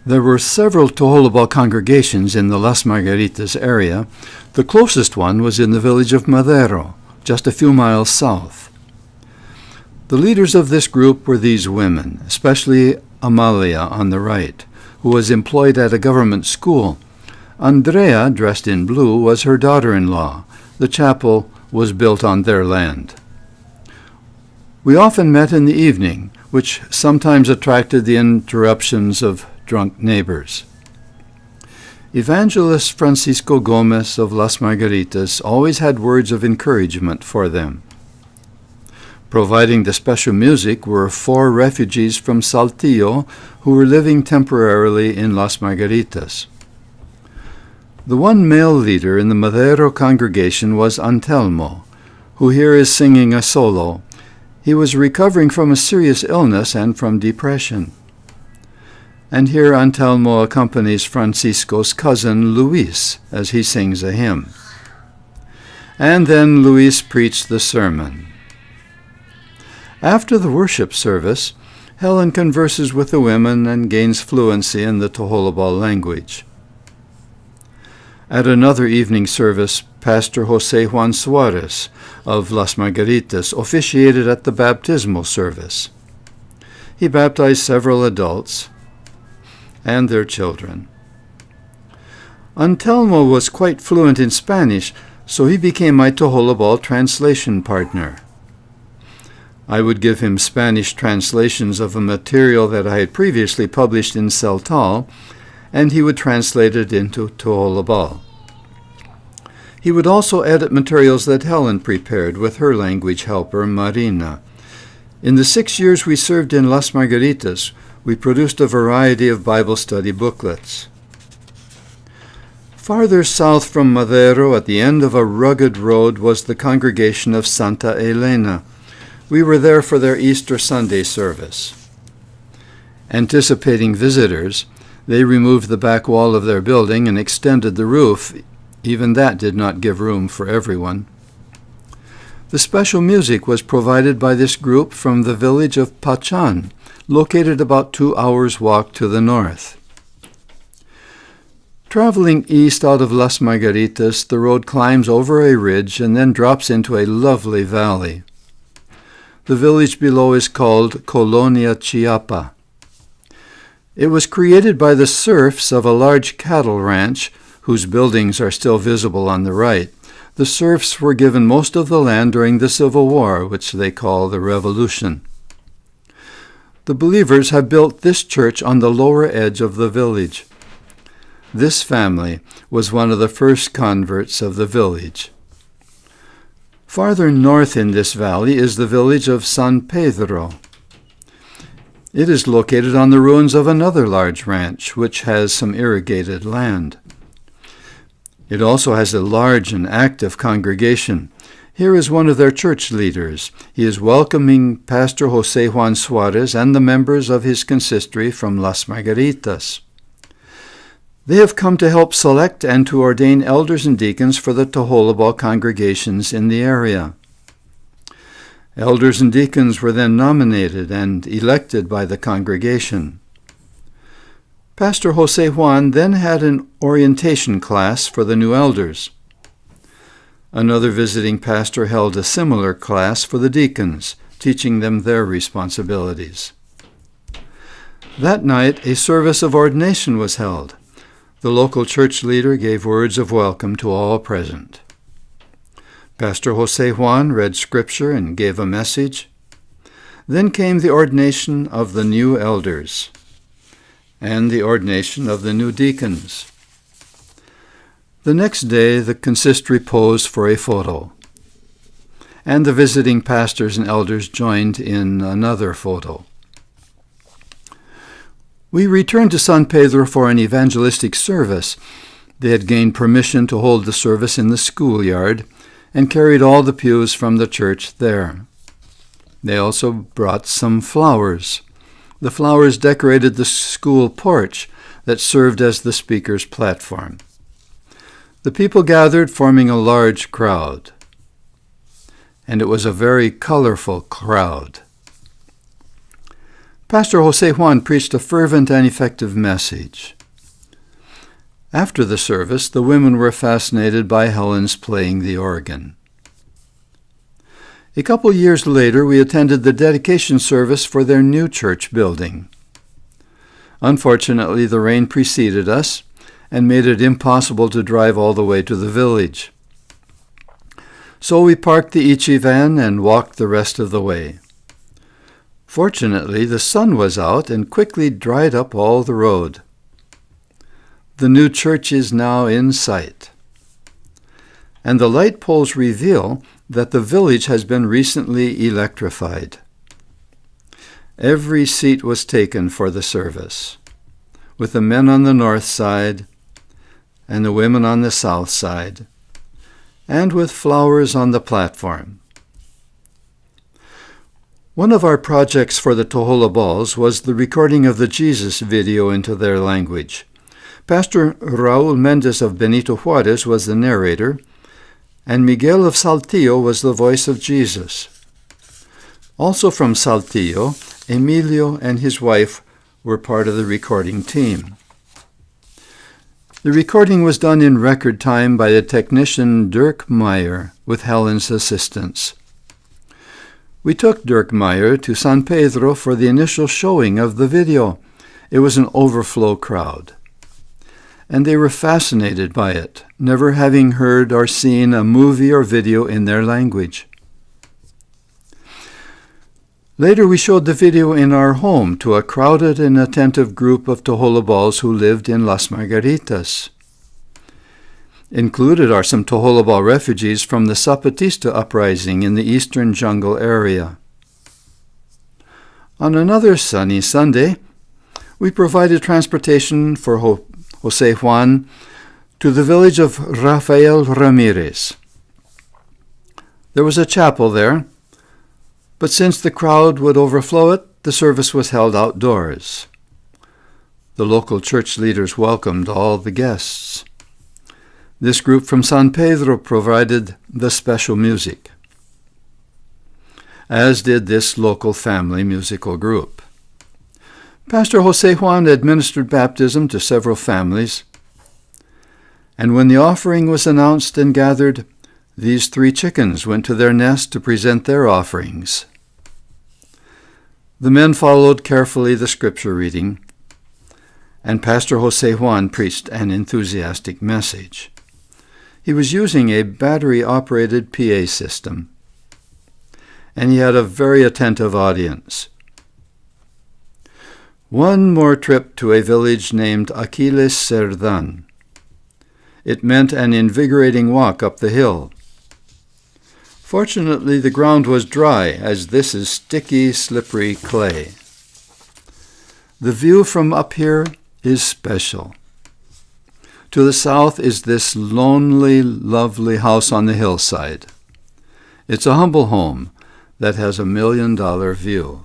There were several Tojolabal congregations in the Las Margaritas area. The closest one was in the village of Madero, just a few miles south. The leaders of this group were these women, especially Amalia on the right, who was employed at a government school. Andrea, dressed in blue, was her daughter-in-law. The chapel was built on their land. We often met in the evening, which sometimes attracted the interruptions of drunk neighbors. Evangelist Francisco Gomez of Las Margaritas always had words of encouragement for them. Providing the special music were 4 refugees from Saltillo who were living temporarily in Las Margaritas. The one male leader in the Madero congregation was Antelmo, who here is singing a solo. He was recovering from a serious illness and from depression. And here Antelmo accompanies Francisco's cousin Luis as he sings a hymn. And then Luis preached the sermon. After the worship service, Helen converses with the women and gains fluency in the Tojolabal language. At another evening service, Pastor Jose Juan Suarez of Las Margaritas officiated at the baptismal service. He baptized several adults and their children. Antelmo was quite fluent in Spanish, so he became my Tojolabal translation partner. I would give him Spanish translations of a material that I had previously published in Celtal, and he would translate it into Tojolabal. He would also edit materials that Helen prepared with her language helper, Marina. In the 6 years we served in Las Margaritas, we produced a variety of Bible study booklets. Farther south from Madero, at the end of a rugged road, was the congregation of Santa Elena. We were there for their Easter Sunday service. Anticipating visitors, they removed the back wall of their building and extended the roof. Even that did not give room for everyone. The special music was provided by this group from the village of Pachan, located about 2 hours' walk to the north. Traveling east out of Las Margaritas, the road climbs over a ridge and then drops into a lovely valley. The village below is called Colonia Chiapa. It was created by the serfs of a large cattle ranch, whose buildings are still visible on the right. The serfs were given most of the land during the Civil War, which they call the Revolution. The believers have built this church on the lower edge of the village. This family was one of the first converts of the village. Farther north in this valley is the village of San Pedro. It is located on the ruins of another large ranch, which has some irrigated land. It also has a large and active congregation. Here is one of their church leaders. He is welcoming Pastor Jose Juan Suarez and the members of his consistory from Las Margaritas. They have come to help select and to ordain elders and deacons for the Tojolabal congregations in the area. Elders and deacons were then nominated and elected by the congregation. Pastor Jose Juan then had an orientation class for the new elders. Another visiting pastor held a similar class for the deacons, teaching them their responsibilities. That night, a service of ordination was held. The local church leader gave words of welcome to all present. Pastor Jose Juan read scripture and gave a message. Then came the ordination of the new elders and the ordination of the new deacons. The next day, the consistory posed for a photo, and the visiting pastors and elders joined in another photo. We returned to San Pedro for an evangelistic service. They had gained permission to hold the service in the schoolyard and carried all the pews from the church there. They also brought some flowers. The flowers decorated the school porch that served as the speaker's platform. The people gathered, forming a large crowd. And it was a very colorful crowd. Pastor Jose Juan preached a fervent and effective message. After the service, the women were fascinated by Helen's playing the organ. A couple years later, we attended the dedication service for their new church building. Unfortunately, the rain preceded us and made it impossible to drive all the way to the village. So we parked the Ichi van and walked the rest of the way. Fortunately, the sun was out and quickly dried up all the road. The new church is now in sight, and the light poles reveal that the village has been recently electrified. Every seat was taken for the service, with the men on the north side and the women on the south side, and with flowers on the platform. One of our projects for the Tojolabals was the recording of the Jesus video into their language. Pastor Raul Mendez of Benito Juarez was the narrator, and Miguel of Saltillo was the voice of Jesus. Also from Saltillo, Emilio and his wife were part of the recording team. The recording was done in record time by the technician Dirk Meyer with Helen's assistance. We took Dirk Meyer to San Pedro for the initial showing of the video. It was an overflow crowd, and they were fascinated by it, never having heard or seen a movie or video in their language. Later we showed the video in our home to a crowded and attentive group of Tojolabals who lived in Las Margaritas. Included are some Tojolabal refugees from the Zapatista uprising in the eastern jungle area. On another sunny Sunday, we provided transportation for Jose Juan to the village of Rafael Ramirez. There was a chapel there, but since the crowd would overflow it, the service was held outdoors. The local church leaders welcomed all the guests. This group from San Pedro provided the special music, as did this local family musical group. Pastor Jose Juan administered baptism to several families, and when the offering was announced and gathered, these 3 chickens went to their nest to present their offerings. The men followed carefully the scripture reading, and Pastor Jose Juan preached an enthusiastic message. He was using a battery-operated PA system, and he had a very attentive audience. One more trip to a village named Aquiles Cerdan. It meant an invigorating walk up the hill. Fortunately, the ground was dry, as this is sticky, slippery clay. The view from up here is special. To the south is this lonely, lovely house on the hillside. It's a humble home that has $1 million view.